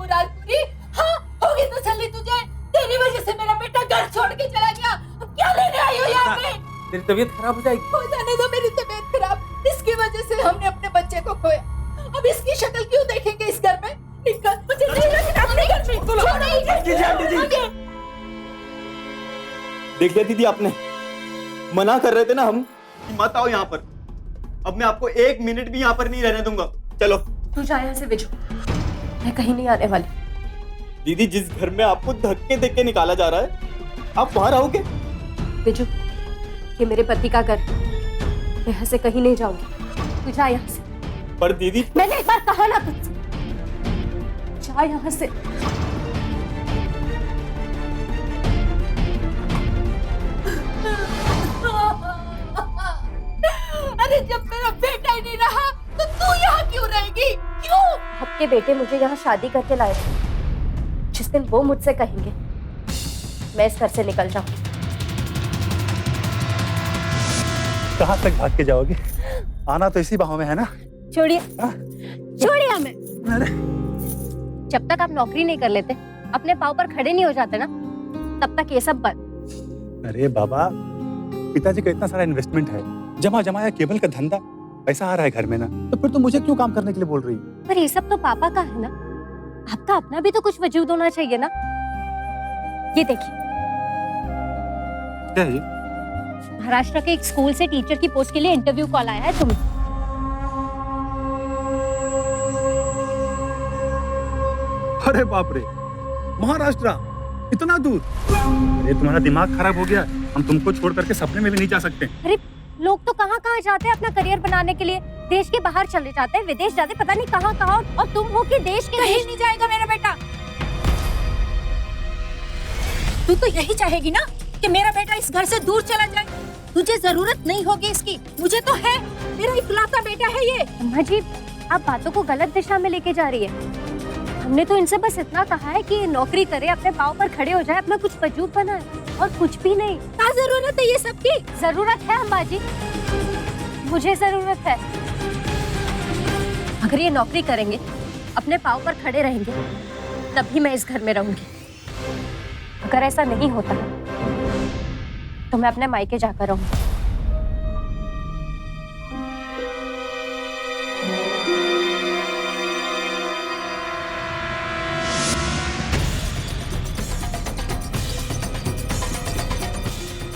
मुराद पूरी? हाँ, होगी तसल्ली तुझे? तेरी वजह से मेरा बेटा घर छोड़ के चला गया। अब क्या लेने आई हो यहाँ पे? तेरी तबीयत खराब हो जाएगी। हो जाने दो मेरी तबीयत खराब। इसकी वजह से हमने अपने बच्चे को खोया। अब इसकी शक्ल क्यों देखेंगे इस घर में? निकल, मुझे नहीं रखना अपने घर में। छोड़ो। देख लिया दीदी आपने, मना कर रहे थे ना हम कि मत आओ यहाँ पर। अब मैं आपको 1 मिनट भी यहाँ पर नहीं रहने दूंगा। चलो तू जा यहाँ से बिजू, मैं कहीं नहीं आने वाली। दीदी, जिस घर में आपको धक्के दे के निकाला जा रहा है, आप वहां रहोगे? बिजू, ये मेरे पति का घर, मैं यहाँ से कहीं नहीं जाऊंगी। तू जा यहाँ से। पर दीदी, मैंने एक बार कहा ना तुझसे, जा यहाँ से। अरे जब मेरा बेटा ही नहीं रहा तो तू यहाँ क्यों रहेगी? क्यों? आपके बेटे मुझे यहाँ शादी करके लाए थे। जिस दिन वो मुझसे कहेंगे मैं इस घर से निकल जाऊंगी। कहाँ तक भाग के जाओगे? आना तो इसी बाहों में है ना। छोड़िए, छोड़िए हमें। जब तक आप नौकरी नहीं कर लेते, अपने पाँव पर खड़े नहीं हो जाते ना, तब तक ये सब बंद। अरे बाबा, पिताजी का इतना सारा इन्वेस्टमेंट है, जमा जमाया केबल का धंधा, पैसा आ रहा है घर में ना, तो फिर तुम मुझे क्यों काम करने के लिए बोल रही हो? पर ये सब तो पापा का है ना, आपका अपना भी तो कुछ वजूद होना चाहिए ना। ये देखिए, क्या है ये? महाराष्ट्र के एक स्कूल से टीचर की पोस्ट के लिए इंटरव्यू कॉल आया है तुम्हें। अरे बाप रे, महाराष्ट्र, इतना दूर? अरे तुम्हारा दिमाग खराब हो गया, हम तुमको छोड़ करके सपने में भी नहीं जा सकते। अरे लोग तो कहाँ कहाँ जाते हैं अपना करियर बनाने के लिए, देश के बाहर चले जाते हैं, विदेश जाते, पता नहीं कहाँ कहाँ, और तुम हो कि देश के कहीं नहीं जाएगा मेरा बेटा। तू तो यही चाहेगी ना कि मेरा बेटा इस घर से दूर चला जाए। तुझे जरूरत नहीं होगी इसकी, मुझे तो है, मेरा इकलौता बेटा है ये। अम्मा जी, आप बातों को गलत दिशा में लेके जा रही है। हमने तो इनसे बस इतना कहा है कि नौकरी करे, अपने पाँव पर खड़े हो जाए, अपना कुछ वजूद बनाए, और कुछ भी नहीं। क्या जरूरत है ये सब की? जरूरत है अम्मा जी, मुझे जरूरत है। अगर ये नौकरी करेंगे, अपने पाँव पर खड़े रहेंगे, तभी मैं इस घर में रहूंगी। अगर ऐसा नहीं होता तो मैं अपने मायके जाकर रहूंगी।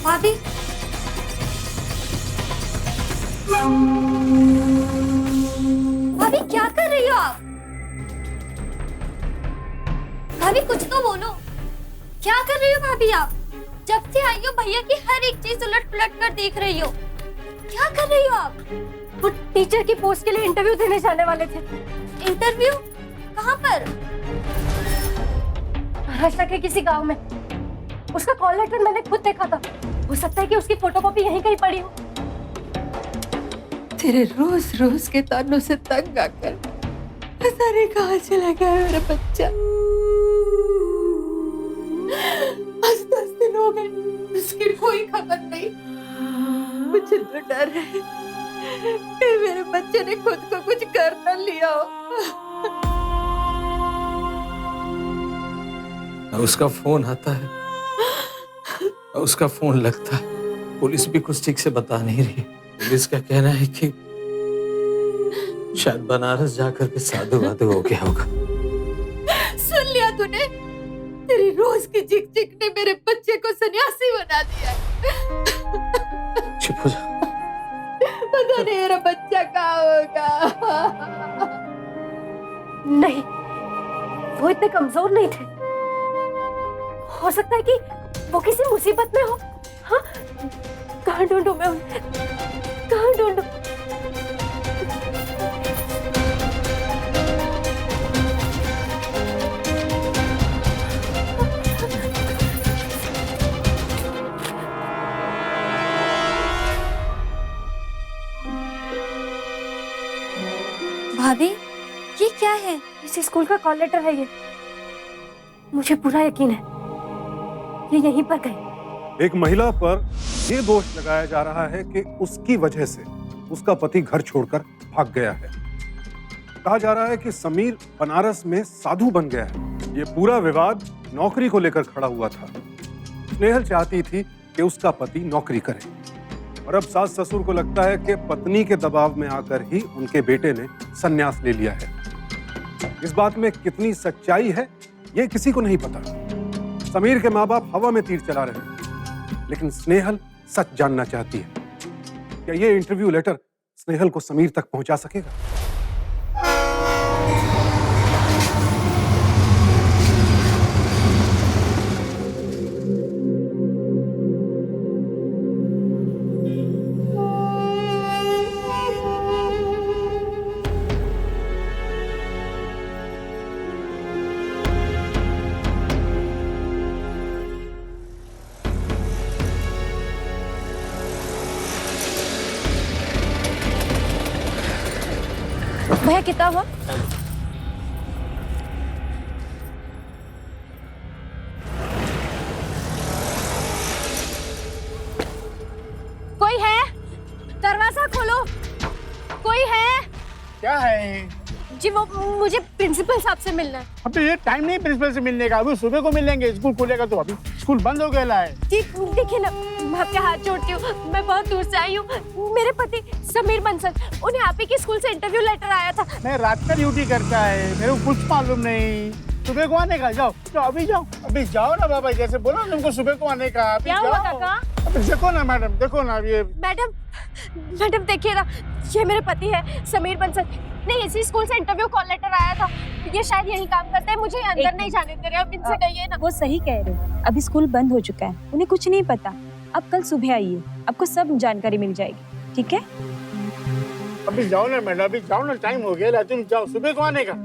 भाभी, भाभी क्या कर रही हो आप? भाभी कुछ तो बोलो, क्या कर रही हो भाभी आप? जब से आई हो भैया की हर एक चीज उलट पुलट कर देख रही हो। क्या कर रही हो आप? वो टीचर की पोस्ट के लिए इंटरव्यू देने जाने वाले थे। इंटरव्यू? कहाँ पर? महाराष्ट्र के किसी गांव में। उसका कॉल लेटर मैंने खुद देखा था। हो सकता है कि उसकी फोटोकॉपी यहीं कहीं पड़ी हो। तेरे रोज रोज के तानों से तंग आकर सारे कहाँ चला गया मेरा बच्चा? 10 दिन हो गए, उसकी कोई खबर नहीं। मुझे तो डर है कि मेरे बच्चे ने खुद को कुछ कर न लिया हो। उसका फोन आता है, उसका फोन लगता है, पुलिस भी कुछ ठीक से बता नहीं रही। पुलिस का कहना है कि शायद बनारस जाकर के साधु वाधु हो गया होगा। सुन लिया तूने? तेरी रोज की चिक चिक ने मेरे बच्चे को सन्यासी बना दिया। चुप हो जा। पता नहीं मेरा बच्चा कहाँ होगा। नहीं, वो इतने कमजोर नहीं थे। हो सकता है कि वो किसी मुसीबत में हो। हाँ, कहाँ ढूंढूं मैं उन्हें? कहाँ ढूंढूं? भाभी, ये क्या है? इस स्कूल का कॉल लेटर है ये। मुझे पूरा यकीन है ये यहीं पर गई। एक महिला पर ये दोष लगाया जा रहा है कि उसकी वजह से उसका पति घर छोड़कर भाग गया है। कहा जा रहा है कि समीर बनारस में साधु बन गया है। ये पूरा विवाद नौकरी को लेकर खड़ा हुआ था। स्नेहल चाहती थी कि उसका पति नौकरी करे और अब सास ससुर को लगता है कि पत्नी के दबाव में आकर ही उनके बेटे ने संन्यास ले लिया है। इस बात में कितनी सच्चाई है ये किसी को नहीं पता। समीर के माँ बाप हवा में तीर चला रहे हैं, लेकिन स्नेहल सच जानना चाहती है। क्या ये इंटरव्यू लेटर स्नेहल को समीर तक पहुंचा सकेगा? भैया कितना हुआ? कोई है? दरवाजा खोलो। कोई है? क्या है? जी वो मुझे प्रिंसिपल साहब से मिलना है। अब तो ये टाइम नहीं प्रिंसिपल से मिलने का, अभी सुबह को मिलेंगे। स्कूल खुलेगा तो अभी स्कूल बंद हो गया है। जी देखिए ना, मैं आपके हाथ जोड़ती हूँ, मैं बहुत दूर से आई हूँ। मेरे पति समीर बंसल, उन्हें आप ही के स्कूल से इंटरव्यू लेटर आया था। मैं रात का ड्यूटी करता है, मेरे को कुछ मालूम नहीं। सुबह को आने का, जाओ तो अभी जाओ ना बाबा, जैसे बोलो तुमको सुबह को आने का। अभी क्या हुआ काका? अभी देखो ना मैडम, देखो ना ये। मैडम देखिए ना, ये मेरे पति है समीर बंसल। नहीं, इसी स्कूल से इंटरव्यू कॉल लेटर आया था। ये शायद यही काम करते हैं, मुझे अंदर नहीं जाने दे रहे। अब इनसे कहिए ना। वो सही कह रहे हो, अभी स्कूल बंद हो चुका है, उन्हें कुछ नहीं पता। अब कल सुबह आइए, आपको सब जानकारी मिल जाएगी, ठीक है? अभी जाओ ना मैडम, अभी जाओ ना, टाइम हो गया। तुम जाओ, सुबह को आने का।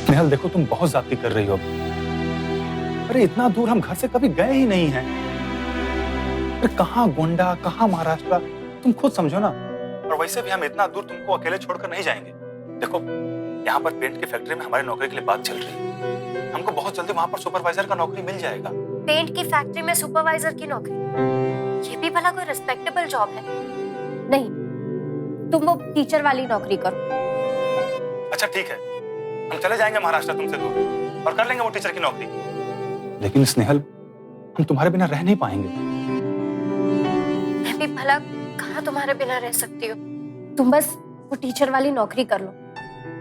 स्नेहल देखो, तुम बहुत ज्यादती कर रही हो। अरे इतना दूर हम घर से कभी गए ही नहीं हैं। अरे कहाँ गोंडा, कहाँ महाराष्ट्र, तुम खुद समझो ना। और वैसे भी हम इतना दूर तुमको अकेले छोड़कर नहीं जाएंगे। देखो, यहाँ पर पेंट की फैक्ट्री में हमारी नौकरी के लिए बात चल रही है। हमको बहुत जल्दी वहाँ पर सुपरवाइजर का नौकरी मिल जाएगा। पेंट की फैक्ट्री में सुपरवाइजर की नौकरी, ये भी भला कोई रिस्पेक्टेबल जॉब है? नहीं, तुम वो टीचर वाली नौकरी करो। अच्छा ठीक है, हम चले जाएंगे महाराष्ट्र तुमसे दूर और कर लेंगे वो टीचर की नौकरी। लेकिन स्नेहल, हम तुम्हारे बिना रह नहीं पाएंगे। मैं भी भला कहाँ तुम्हारे बिना रह सकती हूँ। तुम बस वो टीचर वाली नौकरी कर लो,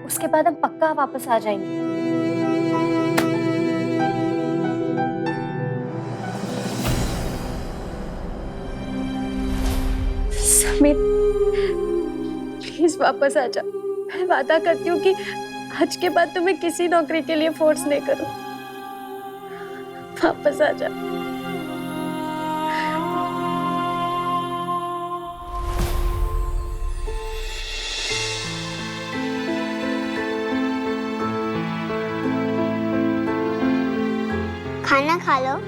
उसके बाद हम पक्का वापस आ जाएंगे। समीर, प्लीज वापस आ जा। मैं वादा करती हूँ कि आज के बाद तुम्हें किसी नौकरी के लिए फोर्स नहीं करूं। वापस आ जा। खाना खा लो।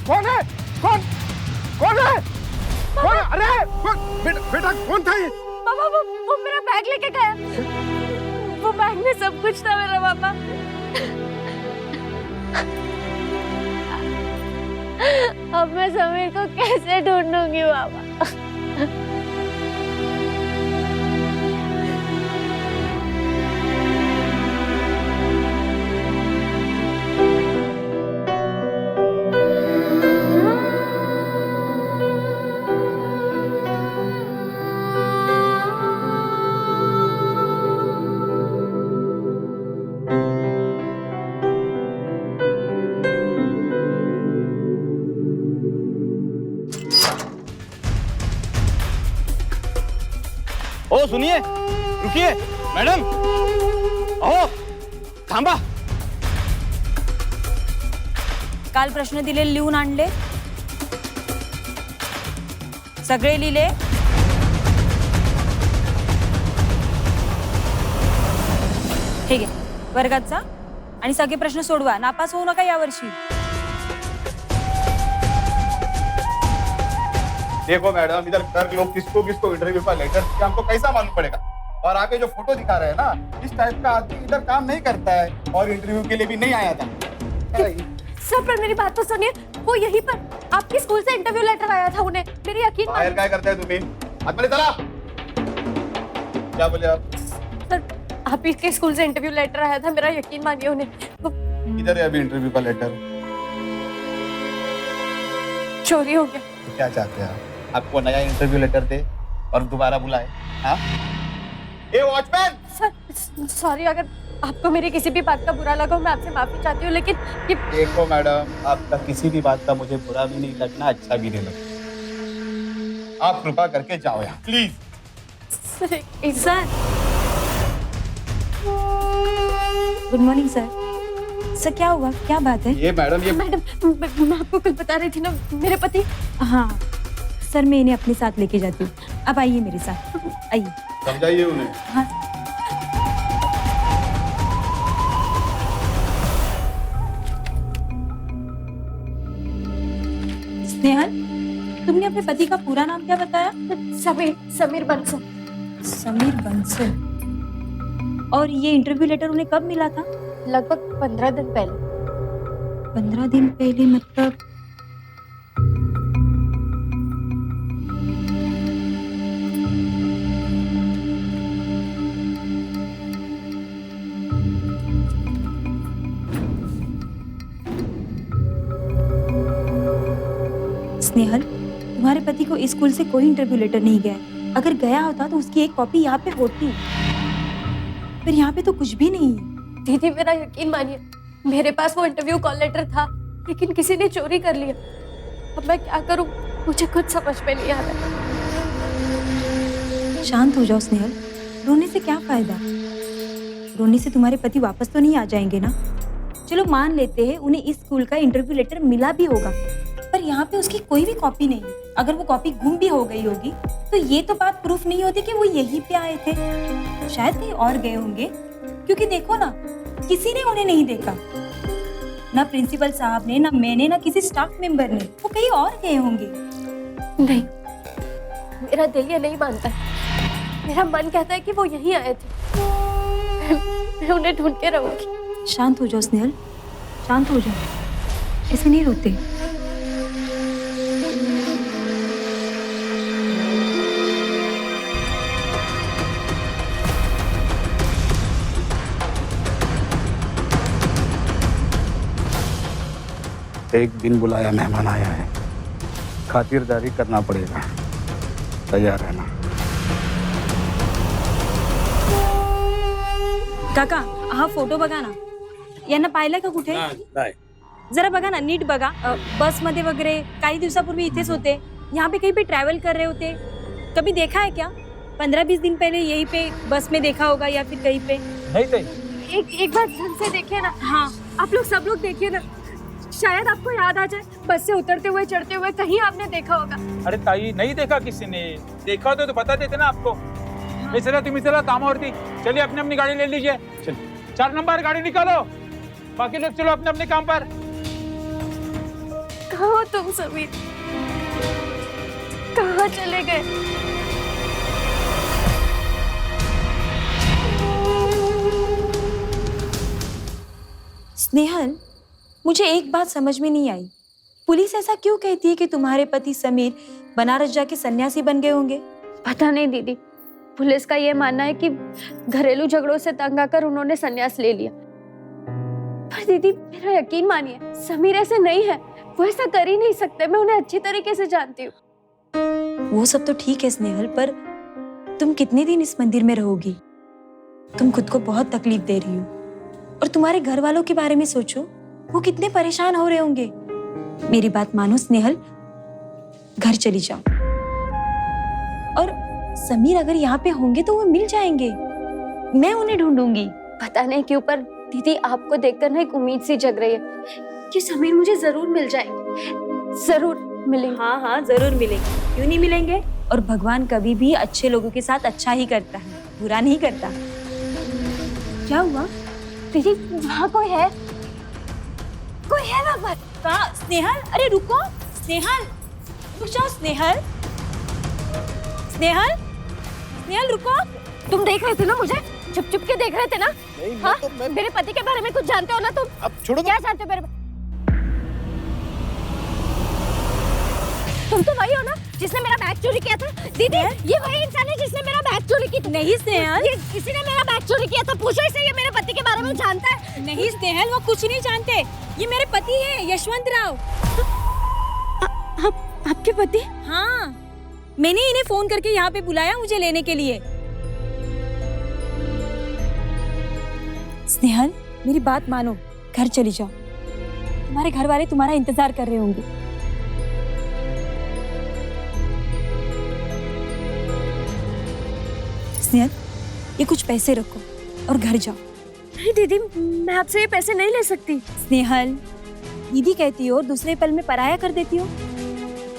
कौन है? कौन कौन है? कौन? अरे बेटा कौन था ये? पापा वो मेरा बैग लेके गया। वो बैग में सब कुछ था मेरा पापा। अब मैं समीर को कैसे ढूंढूंगी पापा? ओ सुनिए, रुकिए मैडम, ओ थांबा. काल प्रश्न दिले लिहून आणले, सगळे लिहिले. ठीक आहे, वर्गात जा आणि सगळे प्रश्न सोडवा. नापास होऊ नका यावर्षी. देखो मैडम, इधर कर लोग किसको किसको इंटरव्यू का लेटर कि हमको कैसा मालूम पड़ेगा. और आप ये जो फोटो दिखा रहे हैं ना, इस टाइप का आदमी इधर काम नहीं करता है और इंटरव्यू के लिए भी नहीं आया था. सर पर मेरी बात तो सुनिए, वो यहीं पर आपके स्कूल से इंटरव्यू लेटर आया था उन्हें. मेरी यकीन बाहर क्या करते हैं तुम्हें? आत्मने चला. क्या बोले आप? सर आप ही के स्कूल से इंटरव्यू लेटर आया था, मेरा यकीन मानिए उन्हें. इधर है अभी इंटरव्यू का लेटर. चोरी हो गया. तो क्या चाहते हैं आप? आपको नया इंटरव्यू लेटर दे और दोबारा बुलाए? हाँ? ए वॉचमैन! सर सॉरी, अगर आपको मेरी किसी भी बात का बुरा लगा, मैं आपसे माफी चाहती हूँ, लेकिन ये... देखो मैडम, आपका किसी भी बात का मुझे बुरा भी नहीं लगना, अच्छा भी नहीं लगना. आप कृपा करके जाओ यहाँ please. Sir good morning sir. Sir क्या हुआ, क्या बात है? ये मैडम, ये मैडम मैं आपको कल बता रही थी ना, मेरे पति. हाँ सर, मैं इन्हें अपने साथ लेके जाती हूँ. अब आइए मेरे साथ, आइए. समझाइए उन्हें. हाँ. स्नेहल, तुमने अपने पति का पूरा नाम क्या बताया? समीर बंसल. समीर बंसल. और ये इंटरव्यू लेटर उन्हें कब मिला था? लगभग 15 दिन पहले. 15 दिन पहले मतलब? स्नेहल, तुम्हारे पति को इस स्कूल से कोई इंटरव्यू लेटर नहीं गया है. अगर गया होता तो उसकी एक कॉपी यहाँ पे होती, पर यहाँ पे तो कुछ भी नहीं है. दीदी मेरा यकीन मानिए, मेरे पास वो इंटरव्यू कॉल लेटर था, लेकिन किसी ने चोरी कर लिया. अब मैं क्या करूं, मुझे कुछ समझ में नहीं आ रहा. शांत हो जाओ स्नेहल, रोने से क्या फायदा? रोने से तुम्हारे पति वापस तो नहीं आ जाएंगे ना? चलो मान लेते हैं उन्हें इस स्कूल का इंटरव्यू लेटर मिला भी होगा, पर यहाँ पे उसकी कोई भी कॉपी नहीं. अगर वो कॉपी गुम भी हो गई होगी तो ये तो बात प्रूफ नहीं होती कि वो यहीं पे आए थे. शायद कहीं और गए होंगे, क्योंकि देखो ना, किसी ने उन्हें नहीं देखा. ना प्रिंसिपल साहब ने, ना मैंने, ना किसी स्टाफ मेंबर ने. वो कहीं और गए होंगे. नहीं, मेरा दिल ये नहीं मानता. मेरा मन कहता है कि वो यहीं आए थे. मैं उन्हें ढूंढ के रहूंगी. शांत हो जाओ स्नेहल, शांत हो जाओ. ऐसे नहीं रोते. एक दिन बुलाया मेहमान आया है, खातिरदारी करना पड़ेगा. तैयार रहना. काका, हा फोटो बघा ना. यांना पाहिलंय का कुठे? जरा बघा ना, नीट बघा. बस मध्ये वगैरे काही दिवसापूर्वी इथेच होते. यहाँ पे कहीं पे ट्रैवल कर रहे होते. कभी देखा है क्या? 15-20 दिन पहले यहीं पे बस में देखा होगा या फिर कहीं पे. नहीं. एक बार ढंग से देखिए ना. हाँ, आप लोग सब लोग देखिए ना, शायद आपको याद आ जाए. बस से उतरते हुए, चढ़ते हुए कहीं आपने देखा होगा. अरे ताई, नहीं देखा किसी ने. देखा होता तो बता देते ना आपको. नहीं चला, तुम्ही चला कामावरती. चलिए अपनी अपनी गाड़ी ले लीजिए. चलिए 4 नंबर गाड़ी निकालो. बाकी लोग चलो अपने अपने काम पर. कहाँ हो तुम समीर? कहाँ चले गए? स्नेहल, मुझे एक बात समझ में नहीं आई। पुलिस ऐसा क्यों कहती है कि तुम्हारे पति समीर बनारस जाके सन्यासी बन गए होंगे? पता नहीं दीदी, पुलिस का ये मानना है कि घरेलू झगड़ों से तंग आकर उन्होंने संन्यास ले लिया। पर दीदी मेरा यकीन मानिए, समीर ऐसे नहीं है, वो ऐसा कर ही नहीं सकते। मैं उन्हें अच्छी तरीके से जानती हूँ। वो सब तो ठीक है स्नेहल, पर तुम कितने दिन इस मंदिर में रहोगी? तुम खुद को बहुत तकलीफ दे रही हो, और तुम्हारे घर वालों के बारे में सोचो, वो कितने परेशान हो रहे होंगे। मेरी बात मानो स्नेहल, घर चली जाओ। और समीर अगर यहाँ पे होंगे तो वो मिल जाएंगे, मैं उन्हें ढूंढूंगी। पता नहीं क्यों, पर दीदी आपको देखकर ना एक उम्मीद सी जग रही है कि समीर मुझे जरूर मिल जाएंगे, जरूर मिलेंगे। हाँ हाँ, जरूर मिलेंगे, क्यों नहीं मिलेंगे। और भगवान कभी भी अच्छे लोगों के साथ अच्छा ही करता है, बुरा नहीं करता। क्या हुआ दीदी? वहाँ कोई है, कोई है वहाँ पर। कहाँ? स्नेहल, अरे रुको स्नेहल, रुक जाओ स्नेहल। स्नेहल, स्नेहल रुको। तुम देख रहे थे ना मुझे, चुप चुप के देख रहे थे ना? हाँ? मेरे पति के बारे में कुछ जानते हो ना तुम? अब छोड़ो क्या जानते हो मेरे? तुम तो वही हो ना जिसने मेरा बैग चोरी किया था? दीदी ये वही इंसान है जिसने मेरा बैग चोरी की थी। नहीं स्नेहल, ये किसी ने मेरा बैग चोरी किया था। पूछो इसे, ये मेरे पति के बारे में जानता है। नहीं स्नेहल, वो कुछ नहीं जानते। ये मेरे पति है, यशवंत राव। आपके पति? हाँ, मैंने इन्हें फोन करके यहाँ पे बुलाया मुझे लेने के लिए। स्नेहल, मेरी बात मानो, घर चली जाओ। तुम्हारे घर वाले तुम्हारा इंतजार कर रहे होंगे। स्नेहल, ये कुछ पैसे रखो और घर जाओ। नहीं दीदी, मैं आपसे ये पैसे नहीं ले सकती। स्नेहल, दीदी कहती हो, दूसरे पल में पराया कर देती हो।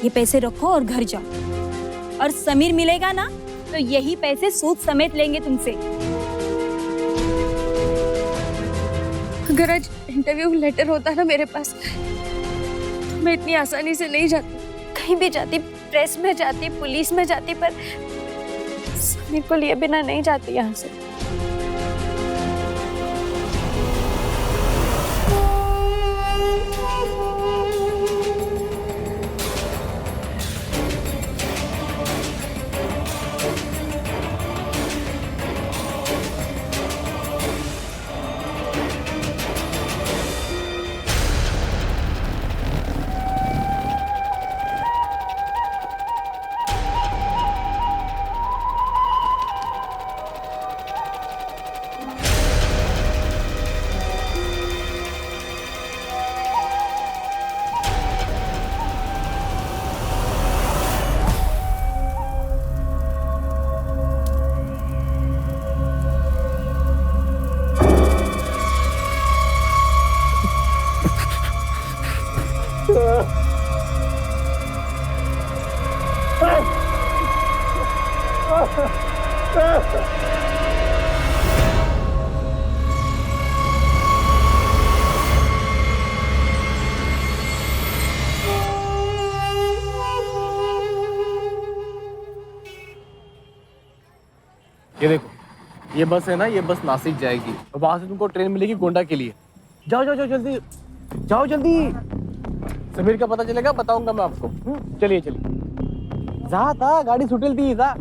ये पैसे रखो और घर जाओ। और समीर मिलेगा ना तो यही पैसे सूद समेत लेंगे तुमसे। अगर आज इंटरव्यू लेटर होता ना मेरे पास, तो मैं इतनी आसानी से नहीं जाती। कहीं भी जाती, प्रेस में जाती, पुलिस में जाती, पर समीर को लिए बिना नहीं जाती यहाँ से। ये देखो, ये बस है ना, ये बस नासिक जाएगी और वहां से तुमको ट्रेन मिलेगी गोंडा के लिए। जाओ जाओ जाओ जल्दी, जाओ जल्दी। समीर का पता चलेगा, बताऊंगा मैं आपको। चलिए चलिए, जा था गाड़ी सुटेल थी जा।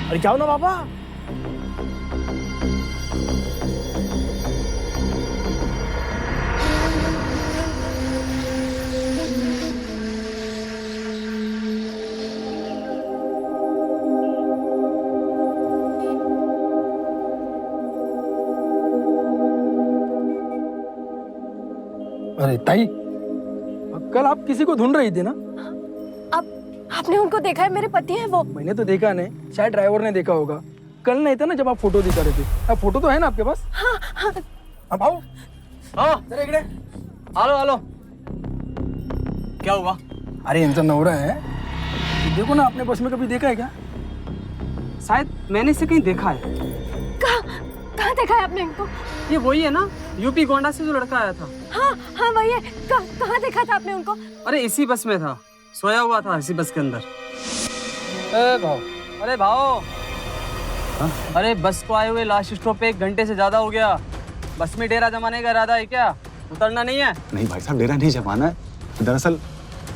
अरे जाओ ना बाबा। अरे ताई, कल आप किसी को ढूंढ रही थी ना? आपने उनको देखा है? मेरे पति हैं वो। मैंने तो देखा नहीं, शायद ड्राइवर ने देखा होगा। कल नहीं था ना जब आप फोटो दिखा रहे थे? अब फोटो तो है ना आपके पास? हाँ हाँ। अब आओ, हाँ जरा इकडे। आलो आलो। क्या हुआ? अरे इनका नवरा है, देखो ना, आपने बस में कभी देखा है क्या? शायद मैंने इसे कहीं देखा है। कहाँ देखा है आपने इनको? ये वही है ना यूपी गोंडा से जो लड़का आया था। हाँ हाँ वही है। कहाँ देखा था आपने उनको? अरे इसी बस में था, सोया हुआ था इसी बस के अंदर। अरे भाओ, अरे बस को आए हुए लास्ट स्टॉप पे 1 घंटे से ज्यादा हो गया। बस में डेरा जमाने का इरादा है क्या? उतरना नहीं है? नहीं भाई साहब, डेरा नहीं जमाना है। दरअसल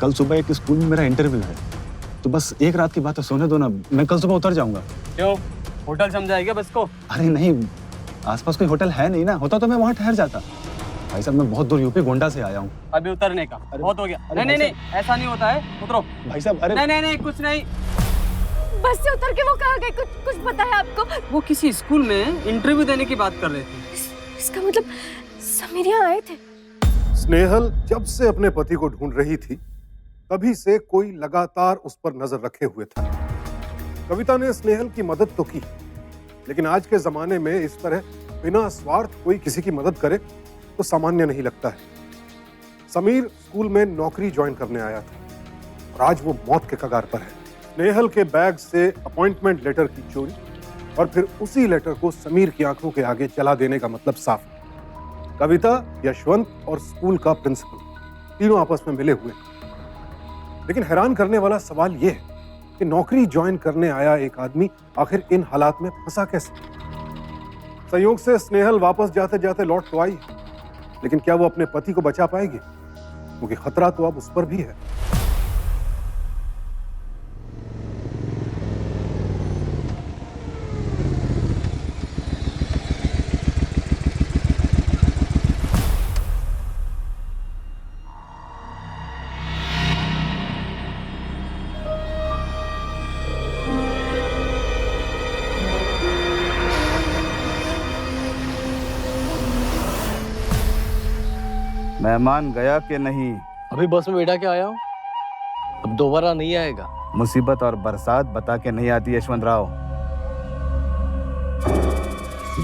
कल सुबह एक स्कूल में मेरा इंटरव्यू है, तो बस एक रात की बात है, सोने दो ना, मैं कल सुबह उतर जाऊंगा। क्यों, होटल समझा है क्या बस को? अरे नहीं, आसपास कोई होटल है नहीं ना, होता तो मैं वहाँ ठहर जाता। भाई साहब मैं बहुत दूर यूपी गोंडा से आया हूँ। अभी उतरने का बहुत हो गया। नहीं, ऐसा नहीं होता है, उतरो। भाई साहब अरे नहीं, कुछ नहीं। बस से उतर के वो कहाँ गए? कुछ पता है आपको? वो किसी स्कूल में इंटरव्यू देने की बात कर रहे थे। इसका मतलब समीर यहाँ आए थे? स्नेहल जब से अपने पति को ढूंढ रही थी, तभी से कोई लगातार उस पर नजर रखे हुए था। कविता ने स्नेहल की मदद तो की, लेकिन आज के जमाने में इस तरह बिना स्वार्थ कोई किसी की मदद करे तो सामान्य नहीं लगता है। समीर स्कूल में नौकरी ज्वाइन करने आया था और आज वो मौत के कगार पर है। स्नेहल के बैग से अपॉइंटमेंट लेटर की चोरी और फिर उसी लेटर को समीर की आंखों के आगे जला देने का मतलब साफ है। कविता, यशवंत और स्कूल का प्रिंसिपल तीनों आपस में मिले हुए। लेकिन हैरान करने वाला सवाल यह है कि नौकरी ज्वाइन करने आया एक आदमी आखिर इन हालात में फंसा कैसे? संयोग से स्नेहल वापस जाते जाते लौट तो आई, लेकिन क्या वो अपने पति को बचा पाएगी? क्योंकि खतरा तो अब उस पर भी है। मेहमान गया कि नहीं? अभी बस में बैठा के आया हूँ, अब दोबारा नहीं आएगा। मुसीबत और बरसात बता के नहीं आती यशवंत राव।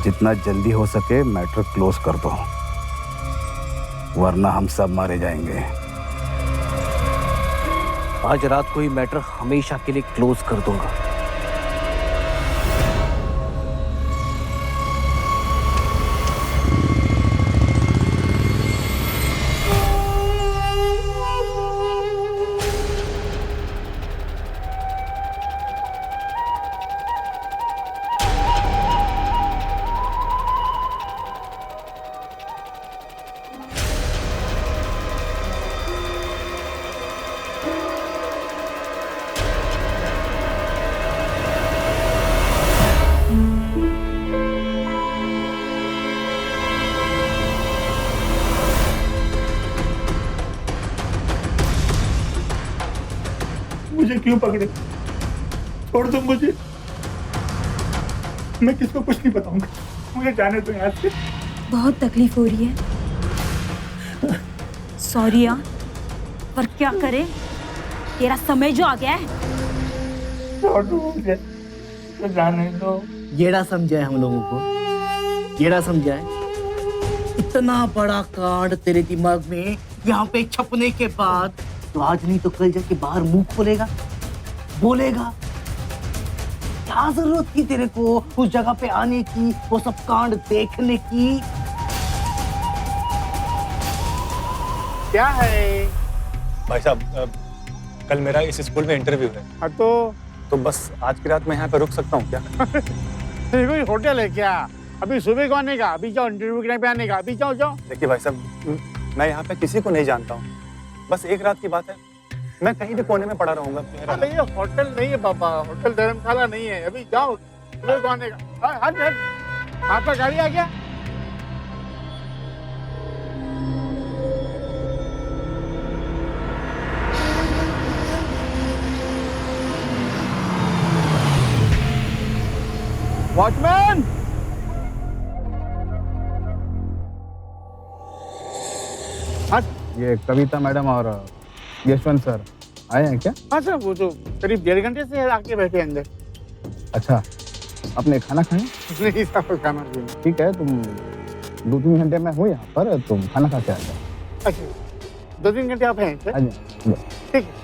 जितना जल्दी हो सके मैटर क्लोज कर दो, वरना हम सब मारे जाएंगे। आज रात को ही मैटर हमेशा के लिए क्लोज कर दूंगा। मुझे क्यों पकड़े? छोड़ दो मुझे, मैं किसको कुछ नहीं बताऊंगा। मुझे जाने दो यहाँ से। बहुत तकलीफ हो रही है। सॉरी यार, पर क्या करे, तेरा समय जो आ गया है। छोड़ दो मुझे, तो जाने दो। येड़ा समझा है हम लोगों को, येड़ा समझा है। इतना बड़ा कांड तेरे दिमाग में यहाँ पे छपने के बाद तो आज नहीं तो कल जाके बाहर मुंह खोलेगा, बोलेगा। क्या जरूरत थी तेरे को उस जगह पे आने की, वो सब कांड देखने की? क्या है? भाई साहब कल मेरा इस स्कूल में इंटरव्यू है। हाँ तो बस आज की रात मैं यहाँ पे रुक सकता हूँ क्या? कोई होटल है क्या? अभी सुबह को आने का, अभी जाओ। इंटरव्यू के टाइम पे आने का, अभी जाओ। देखिए भाई साहब, मैं यहाँ पे किसी को नहीं जानता हूँ, बस एक रात की बात है। मैं कहीं भी कोने में पड़ा रहूंगा। अरे ये होटल नहीं है बाबा, होटल धर्मशाला नहीं है। अभी जाओ, सुबह को आने का। आपका गाड़ी आ गया? वॉचमैन! ये कविता मैडम और यशवंत सर आए हैं क्या? हाँ सर, वो तो करीब 1.5 घंटे से आके बैठे अंदर। अच्छा, आपने खाना खाया? नहीं सर, खाना नहीं। ठीक है, तुम 2-3 घंटे में हो यहाँ पर, तुम खाना खा के आ जाओ। अच्छा, 2-3 घंटे आप हैं? ठीक है।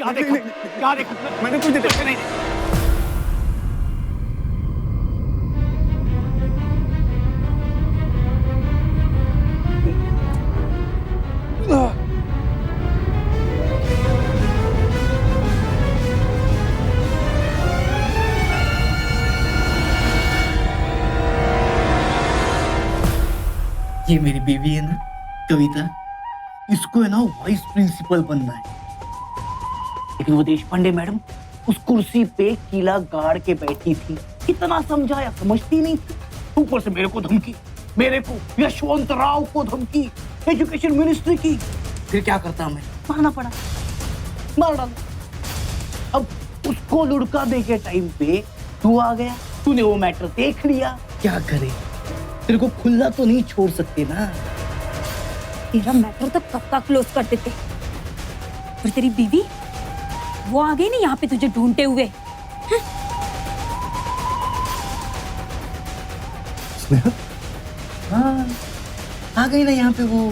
क्या देखा मैंने कुछ देखा नहीं। ये मेरी बीवी है ना कविता, इसको है ना वाइस प्रिंसिपल बनना है। लेकिन वो देशपांडे मैडम उस कुर्सी पे किला गाड़ के बैठी थी, कितना समझाया समझती नहीं थी। ऊपर से मेरे को धमकी, मेरे को यशवंत राव को धमकी, एजुकेशन मिनिस्ट्री की। फिर क्या करता मैं, मारना पड़ा, मार डाला। अब उसको लुढ़का दे के टाइम पे तू आ गया, तूने वो मैटर देख लिया। क्या करे, तेरे को खुला तो नहीं छोड़ सकते ना। तेरा मैटर तो कब का क्लोज कर देते, पर तेरी बीवी वो आ गई ना यहाँ पे तुझे ढूंढते हुए। हाँ, आ गई ना यहाँ पे वो।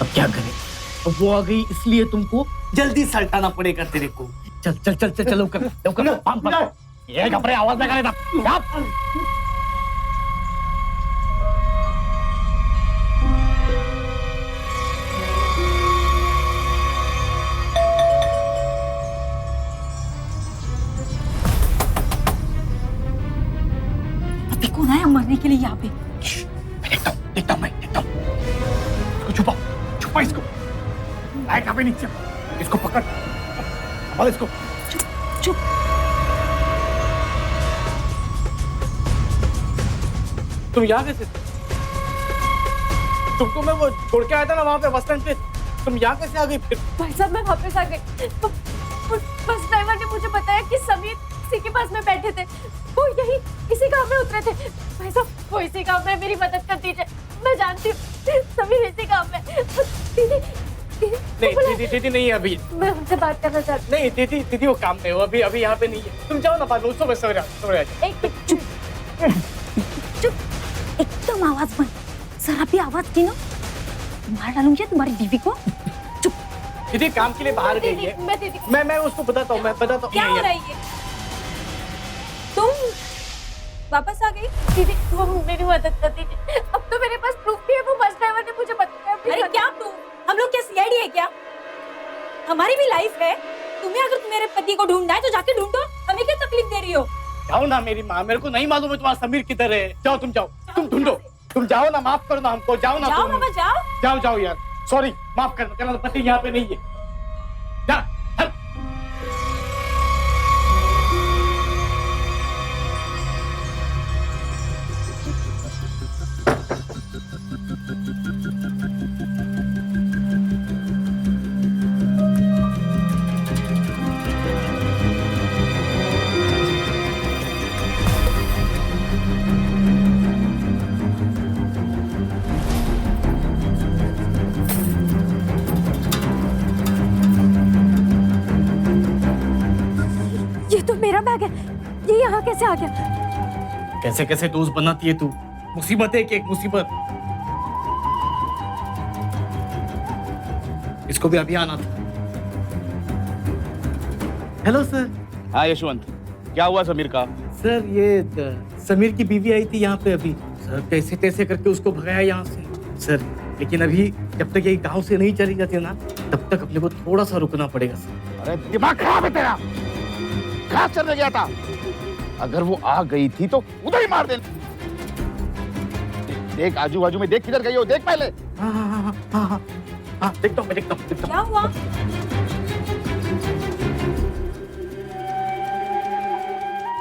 अब क्या करे, अब वो आ गई इसलिए तुमको जल्दी सल्टाना पड़ेगा तेरे को। चल चल चल चल चलो कर ये घबरे आवाज ना करे था। अभी कौन आया मरने के लिए यहाँ पे? देखता हूँ मैं, देखता हूँ। इसको छुपा, छुपा इसको। लाए कहाँ पे नीचे, इसको पकड़, संभाल इसको। चुप चुप। तुम यहाँ कैसे? तुमको मैं वो छोड़ के आया था ना वहाँ पे बस स्टैंड पे, तुम यहाँ कैसे आ गई फिर? भाई साहब मैं वापस आ गई तो बस ड्राइवर ने मुझे बताया कि समीर इसी के पास में बैठे थे, वो यही इसी गांव में उतरे थे। भाई साहब वो इसी गांव में, मेरी मदद कर दीजिए, मैं जानती हूँ समीर इसी गांव में। दीदी नहीं दीदी नहीं है अभी। मैं उनसे बात करना चाहती नहीं दीदी वो काम में हो, अभी अभी यहाँ पे नहीं है। तुम जाओ ना बाद में, उसको सवेरे हूँ। चुप, एकदम आवाज बंद। जरा भी आवाज की ना मार डालूंगी तुम्हारी बीवी को। चुप। दीदी काम के लिए बाहर गई है। मैं उसको बताता हूँ, मैं बताता हूँ। क्या हो रहा है ये? तुम वापस आ गई? दीदी वो मेरी मदद कर दीजिए, अब तो मेरे पास प्रूफ भी है, वो बस ड्राइवर ने मुझे बताया। अरे क्या प्रूफ? हम लोग क्या सीआईडी है क्या? हमारी भी लाइफ है। तुम्हें अगर मेरे पति को ढूंढना है तो जाके ढूंढो, हमें क्या तकलीफ दे रही हो? जाओ ना मेरी माँ, मेरे को नहीं मालूम है तुम्हारा समीर किधर है। जाओ तुम, जाओ तुम ढूंढो, तुम जाओ ना, माफ करो ना हमको। जाओ ना, जाओ मामा जाओ। जाओ जाओ यार, सॉरी माफ करना, तेरा पति यहाँ पे नहीं है। जा ये तो मेरा बैग है, ये यहाँ कैसे आ गया? कैसे कैसे दोस्त बनाती है तू, मुसीबत है कि एक मुसीबत। इसको भी अभी आना था। Hello sir. हाँ यशवंत, क्या हुआ समीर का? सर ये समीर की बीवी आई थी यहाँ पे अभी। सर कैसे तैसे करके उसको भगाया यहाँ से सर, लेकिन अभी जब तक ये गांव से नहीं चली जाती ना तब तक अपने को थोड़ा सा रुकना पड़ेगा सर। अरे दिमाग खराब है तेरा, कहाँ चलने गया था? अगर वो आ गई थी तो उधर ही मार दे। देख आजू बाजू में, देख किधर गई हो, देख पहले। हाँ हाँ हाँ हाँ हाँ हाँ, देखता हूँ मैं, देखता हूँ। क्या हुआ?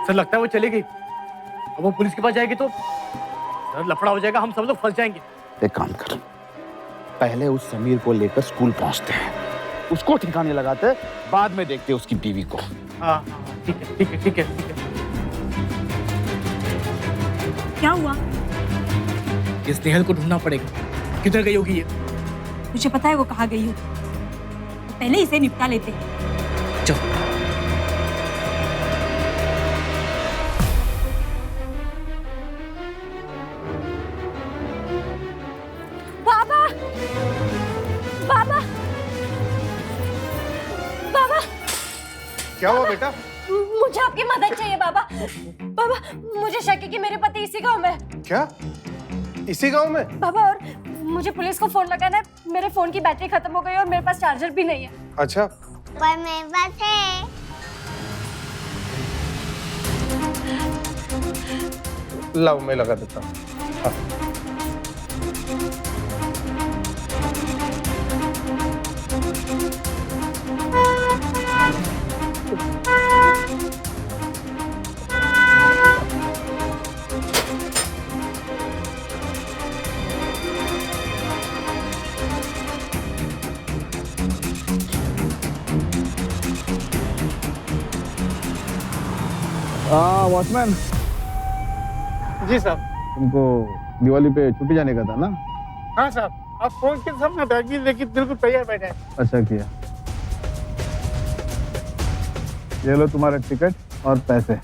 सर लगता है वो चली गई। अब वो पुलिस के पास जाएगी तो सर लफड़ा हो जाएगा, हम सब लोग फंस जाएंगे। एक काम कर, पहले उस समीर को लेकर स्कूल पहुंचते हैं, उसको ठिकाने लगाते हैं, बाद में देखते हैं उसकी बीवी को। हाँ ठीक है ठीक है ठीक है ठीक है। क्या हुआ? इस नेहल को ढूंढना पड़ेगा, किधर गई होगी ये। मुझे पता है वो कहाँ गई हो, पहले इसे निपटा लेते। चलो। बाबा बाबा क्या हुआ बेटा? मुझे आपकी मदद चाहिए बाबा। बाबा मुझे शक है कि मेरे पति इसी गांव में है। क्या इसी गांव में? बाबा और मुझे पुलिस को फोन लगाना है, मेरे फोन की बैटरी खत्म हो गई और मेरे पास चार्जर भी नहीं है। अच्छा पर मेरे पास है। लाओ मैं लगा देता हूँ। हाँ। वॉचमैन, जी साहब। तुमको दिवाली पे छुट्टी जाने का था ना? हाँ साहब, आप फोन के सामने बैग भी लेके बिल्कुल तैयार बैठे हैं। अच्छा किया। ये लो तुम्हारा टिकट और पैसे।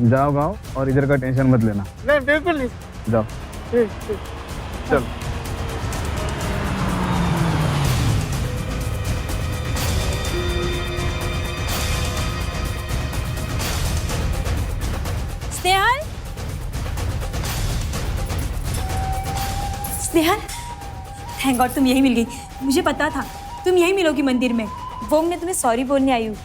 जाओ गाँव और इधर का टेंशन मत लेना। नहीं बिल्कुल नहीं। जाओ। ठीक ठीक। चलो। स्नेहल, स्नेहल, थैंक गॉड तुम यही मिल गई। मुझे पता था तुम यही मिलोगी मंदिर में। वो मैं तुम्हें सॉरी बोलने आई हूँ।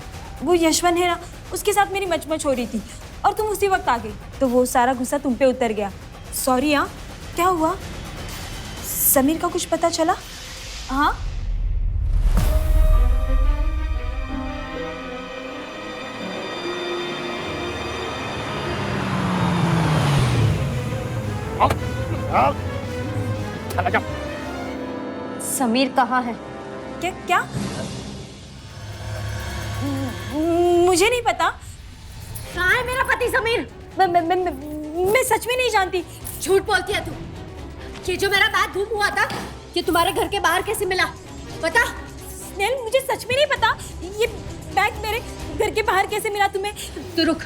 वो यशवंत है ना, उसके साथ मेरी मचमच हो रही थी और तुम उसी वक्त आ गई, तो वो सारा गुस्सा तुम पे उतर गया। सॉरी। हाँ, क्या हुआ? समीर का कुछ पता चला? हाँ, समीर कहाँ है? क्या क्या? मुझे नहीं पता। कहाँ है मेरा पति समीर? मैं सच में नहीं जानती। झूठ बोलती है तू। ये जो मेरा बैग गुम हुआ था, ये तुम्हारे घर के बाहर कैसे मिला? बता। स्नेहल, मुझे सच में नहीं पता। ये बैग मेरे घर के बाहर कैसे मिला तुम्हें? तो रुक,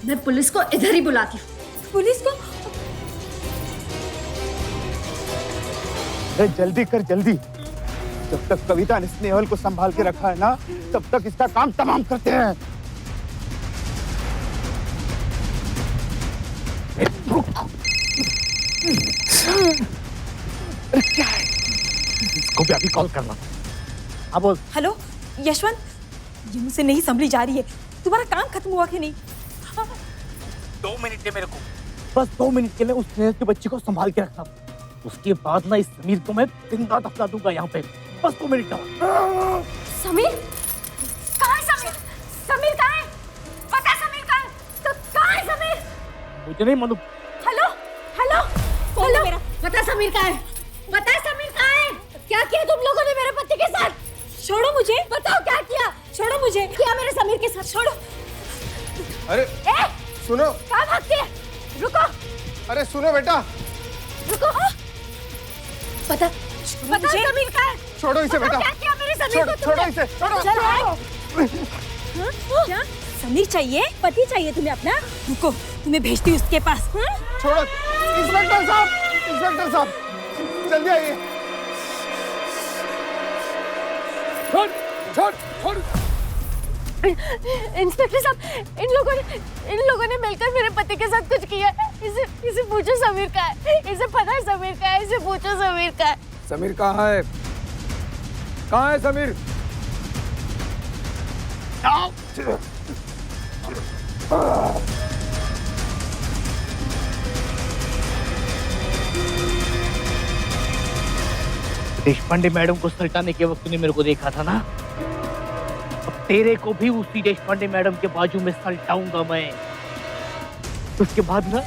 मैं पुलिस को इधर ही बुलाती हूँ। पुलिस को? जल्दी कर जल्दी। जब तक कविता ने स्नेहल को संभाल के रखा है ना, तब तक इसका काम तमाम करते हैं। क्या है? इसको भी अभी कॉल करना। हाँ बोल। हेलो यशवंत, ये मुझसे नहीं संभली जा रही है। तुम्हारा काम खत्म हुआ कि नहीं? 2 मिनट दे मेरे को, बस 2 मिनट के लिए उस स्नेहल के बच्चे को संभाल के रखना। उसके बाद ना इस समीर को मैं जिंदा दफना दूंगा यहाँ पे। बस 2 मिनट का। समीर? कहाँ है समीर? समीर कहाँ है? पता समीर कहाँ है? तो कहाँ है समीर? मुझे नहीं मालूम। हेलो हेलो हेलो, मेरा बता समीर कहाँ है? बता समीर कहाँ है? क्या किया तुम लोगों ने मेरे पति के साथ? छोड़ो मुझे। बताओ क्या किया? छोड़ो मुझे। क्या मेरे समीर के साथ? छोड़ो। अरे सुनो। कहाँ भागती है? रुको। अरे सुनो बेटा। रुको। बता समीर कहाँ है? छोड़ो इसे बेटा। क्या किया मेरे समीर को? छोड़ो इसे। छोड़ो। क्या समीर चाहिए? पति चाहिए तुम्हें अपना? रुको, तुम्हें भेजती हूँ उसके पास। छोड़ो। इंस्पेक्टर साहब, इंस्पेक्टर साहब, जल्दी आइए। छोड़ छोड़ छोड़। इंस्पेक्टर साहब, इन लोगों ने मिलकर मेरे पति के साथ कुछ किया है। इसे पूछो समीर का है। इसे पता है समीर का है। इसे पूछो समीर का है। समीर कहाँ है? कहाँ है समीर? देशपांडे मैडम को सल्टाने के वक्त तूने मेरे को देखा था ना, अब तेरे को भी उसी देशपांडे मैडम के बाजू में सल्टाऊंगा मैं। उसके बाद ना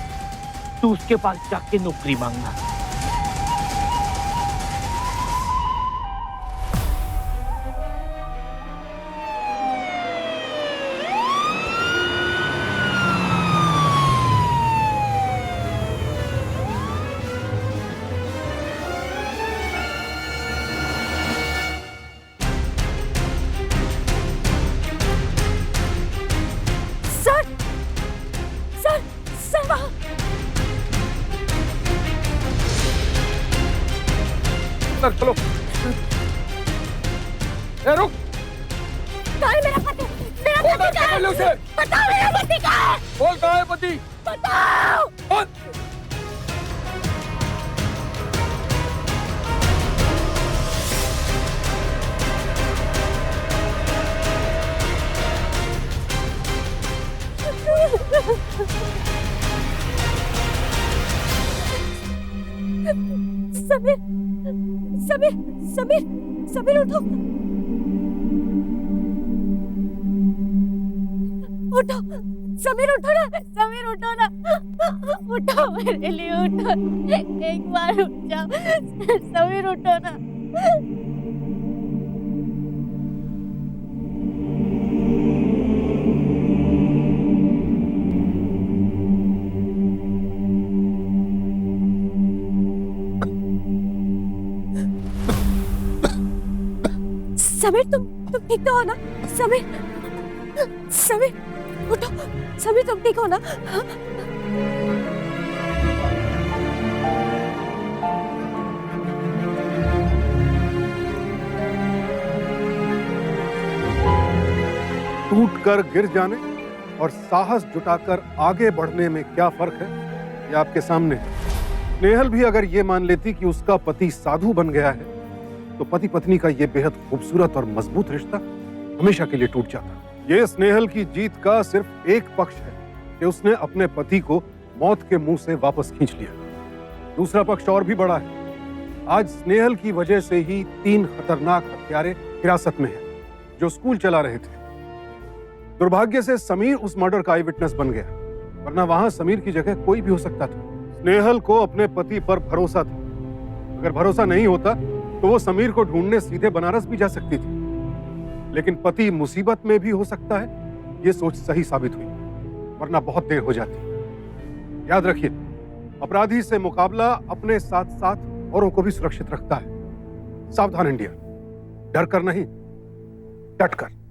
तू उसके पास जाके नौकरी मांगना। सर पकड़ लो उसे। बताओ मेरा पति कहाँ है? बोल कहाँ है पति? बताओ। बोल। समीर समीर समीर समीर उठो उठो समीर उठो ना समीर उठो ना उठो मेरे लिए उठो एक बार उठ जाओ समीर उठो ना समीर तुम ठीक तो हो ना समीर समीर उठो समीर तुम ठीक हो ना टूटकर गिर जाने और साहस जुटाकर आगे बढ़ने में क्या फर्क है ये आपके सामने है। नेहल भी अगर ये मान लेती कि उसका पति साधु बन गया है तो पति पत्नी का ये बेहद खूबसूरत और मजबूत रिश्ता हमेशा के लिए टूट जाता। ये स्नेहल की जीत का सिर्फ एक पक्ष है कि उसने अपने पति को मौत के मुंह से वापस खींच लिया। दूसरा पक्ष और भी बड़ा है। आज स्नेहल की वजह से ही 3 खतरनाक हत्यारे हिरासत में हैं, जो स्कूल चला रहे थे। दुर्भाग्य से समीर उस मर्डर का आई विटनेस बन गया, वरना वहां समीर की जगह कोई भी हो सकता था। स्नेहल को अपने पति पर भरोसा था। अगर भरोसा नहीं होता तो वो समीर को ढूंढने सीधे बनारस भी जा सकती थी, लेकिन पति मुसीबत में भी हो सकता है ये सोच सही साबित हुई, वरना बहुत देर हो जाती। याद रखिए, अपराधी से मुकाबला अपने साथ साथ औरों को भी सुरक्षित रखता है। सावधान इंडिया, डर कर नहीं, डट कर।